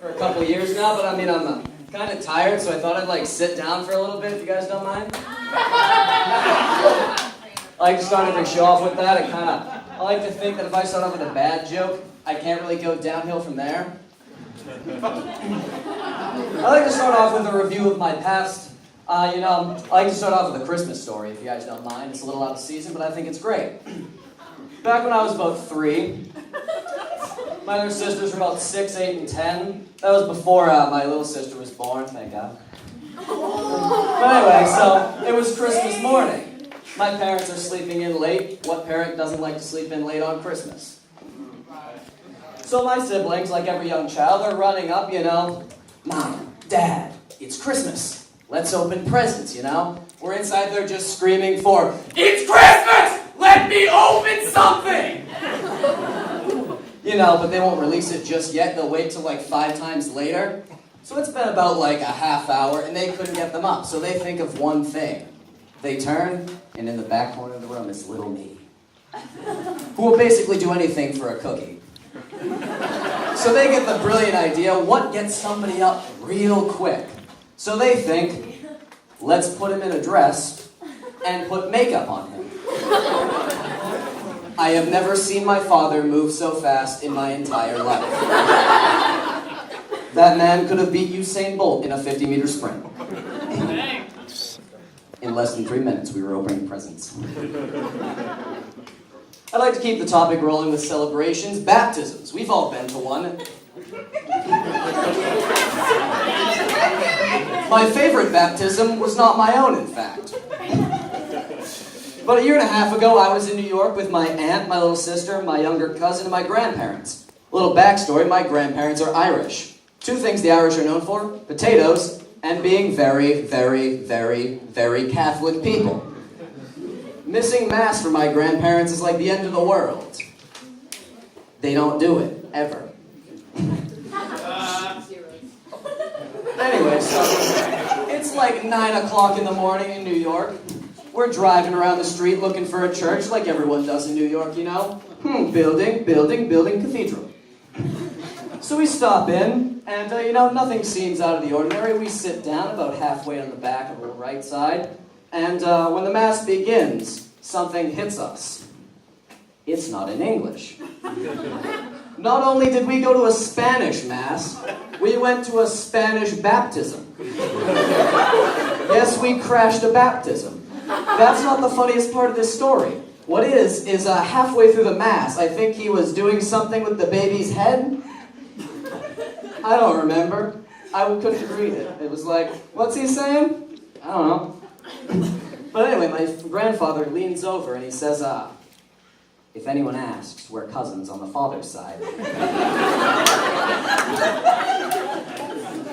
For a couple years now, but I mean, I'm kind of tired, so I thought I'd like sit down for a little bit, if you guys don't mind. I like to start every show off with that. I like to think that if I start off with a bad joke, I can't really go downhill from there. I like to start off with a review of my past. I like to start off with a Christmas story, if you guys don't mind. It's a little out of season, but I think it's great. Back when I was about 3, my other sisters were about 6, 8, and 10. That was before my little sister was born, thank God. But anyway, so it was Christmas morning. My parents are sleeping in late. What parent doesn't like to sleep in late on Christmas? So my siblings, like every young child, are running up, Mom, Dad, it's Christmas. Let's open presents, We're inside there just screaming for, "It's Christmas! Let me open something!" But they won't release it just yet. They'll wait till like 5 times later. So it's been about like a half hour, and they couldn't get them up. So they think of one thing. They turn, and in the back corner of the room is little me, who will basically do anything for a cookie. So they get the brilliant idea, what gets somebody up real quick? So they think, let's put him in a dress and put makeup on him. I have never seen my father move so fast in my entire life. That man could have beat Usain Bolt in a 50-meter sprint. In less than 3 minutes, we were opening presents. I'd like to keep the topic rolling with celebrations. Baptisms. We've all been to one. My favorite baptism was not my own, in fact. About a year and a half ago, I was in New York with my aunt, my little sister, my younger cousin, and my grandparents. A little backstory, my grandparents are Irish. 2 things the Irish are known for: potatoes and being very, very, very, very Catholic people. Missing Mass for my grandparents is like the end of the world. They don't do it, ever. Anyway, so it's like 9 o'clock in the morning in New York. We're driving around the street looking for a church like everyone does in New York, Building, building, building cathedral. So we stop in, and nothing seems out of the ordinary. We sit down about halfway on the back of the right side, and when the Mass begins, something hits us. It's not in English. Not only did we go to a Spanish Mass, we went to a Spanish baptism. Yes, we crashed a baptism. That's not the funniest part of this story. What is halfway through the Mass, I think he was doing something with the baby's head. I don't remember. I couldn't read it. It was like, what's he saying? I don't know. But anyway, my grandfather leans over and he says, if anyone asks, we're cousins on the father's side.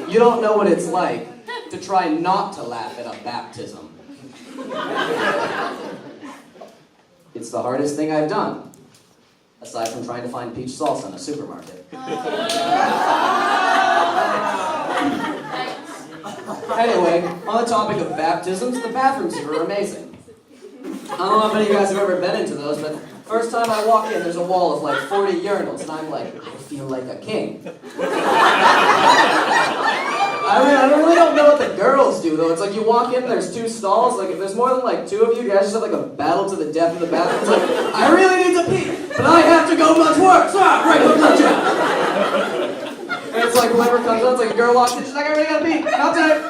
You don't know what it's like to try not to laugh at a baptism. It's the hardest thing I've done, aside from trying to find peach salsa in a supermarket. Anyway, on the topic of baptisms, the bathrooms here are amazing. I don't know if any of you guys have ever been into those, but first time I walk in, there's a wall of like 40 urinals, and I'm like, I feel like a king. I really don't know what the girls do, though. It's like you walk in, there's 2 stalls. Like, if there's more than like 2 of you, guys just have like a battle to the death in the bathroom. It's like, I really need to pee, but I have to go much work. Great, look at you. And it's like whoever comes out, it's like a girl walks in, she's like, I really gotta pee. Not time.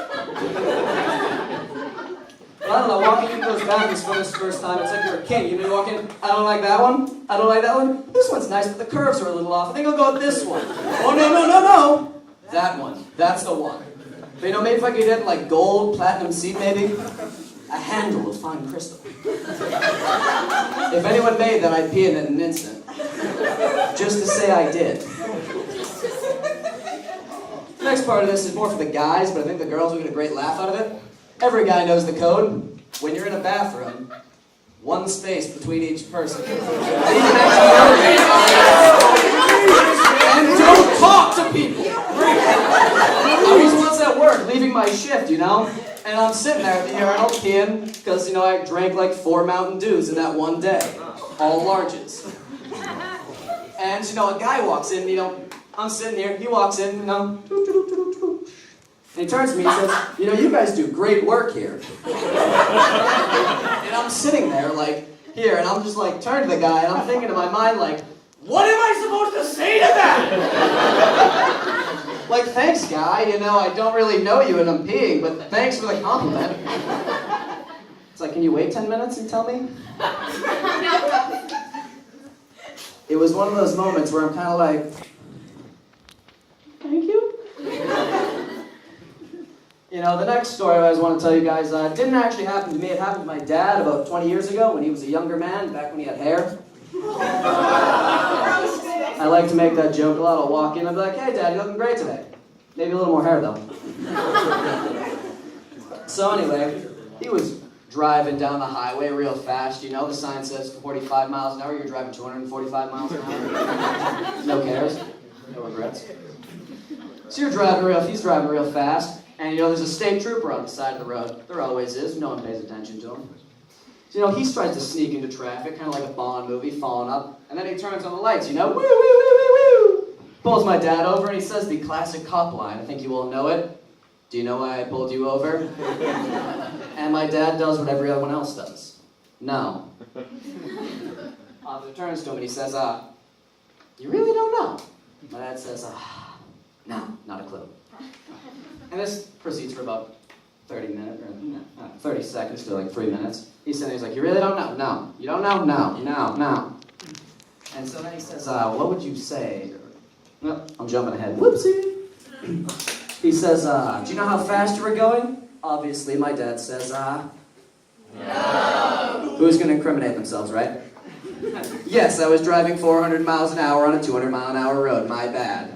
But I don't know, walking into those bathrooms for this first time, it's like you're a king. You walk in, I don't like that one. I don't like that one. This one's nice, but the curves are a little off. I think I'll go with this one. Oh, no. That one. That's the one. But maybe if I could get like gold, platinum seed, maybe. A handle of fine crystal. If anyone made that, I'd pee in it in an instant. Just to say I did. The next part of this is more for the guys, but I think the girls will get a great laugh out of it. Every guy knows the code. When you're in a bathroom, 1 space between each person. And don't talk to people! I was once at work, leaving my shift, And I'm sitting there at the urinal peeing, because, I drank like 4 Mountain Dews in that one day. All larges. And, a guy walks in, I'm sitting here, he walks in, and he turns to me and says, you know, you guys do great work here. And I'm sitting there, like, here, and I'm just like, turned to the guy, and I'm thinking in my mind, like, what am I supposed to say to that? Like, thanks, guy, you know, I don't really know you and I'm peeing, but thanks for the compliment. It's like, can you wait 10 minutes and tell me? It was one of those moments where I'm kind of like, thank you. You know, the next story I always want to tell you guys didn't actually happen to me. It happened to my dad about 20 years ago when he was a younger man, back when he had hair. I like to make that joke a lot. I'll walk in and be like, hey, Dad, you're looking great today. Maybe a little more hair, though. So anyway, he was driving down the highway real fast. You know, the sign says 45 miles an hour. You're driving 245 miles an hour. No cares. No regrets. So he's driving real fast. And, you know, there's a state trooper on the side of the road. There always is. No one pays attention to him. So, you know, he tries to sneak into traffic, kind of like a Bond movie, falling up. And then he turns on the lights, you know, woo, woo, woo, woo, woo. Pulls my dad over, and he says the classic cop line. I think you all know it. Do you know why I pulled you over? And my dad does what everyone else does. No. Officer turns to him, and he says, you really don't know? My dad says, no, not a clue. And this proceeds for about 30 seconds to like 3 minutes. He's like, you really don't know? No. You don't know? No. No. And so then he says, what would you say? No, I'm jumping ahead. Whoopsie. He says, do you know how fast you were going? Obviously, my dad says, no. Who's going to incriminate themselves, right? Yes, I was driving 400 miles an hour on a 200 mile an hour road. My bad.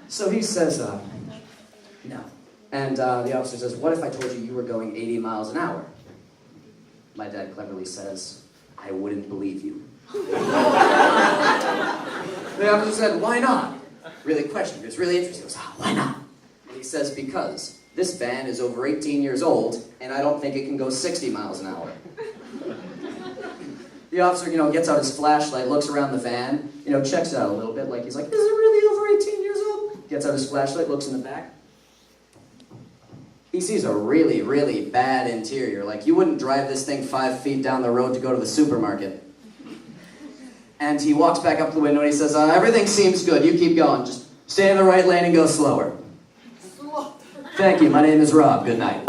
So he says, no. And the officer says, what if I told you were going 80 miles an hour? My dad cleverly says, I wouldn't believe you. The officer said, why not? Really questioned. He was really interested. He goes, why not? And he says, because this van is over 18 years old, and I don't think it can go 60 miles an hour. The officer, you know, gets out his flashlight, looks around the van, you know, checks it out a little bit, like he's like, is it really over 18 years old? Gets out his flashlight, looks in the back. He sees a really, really bad interior. Like, you wouldn't drive this thing 5 feet down the road to go to the supermarket. And he walks back up to the window and he says, everything seems good. You keep going. Just stay in the right lane and go slower. Thank you. My name is Rob. Good night.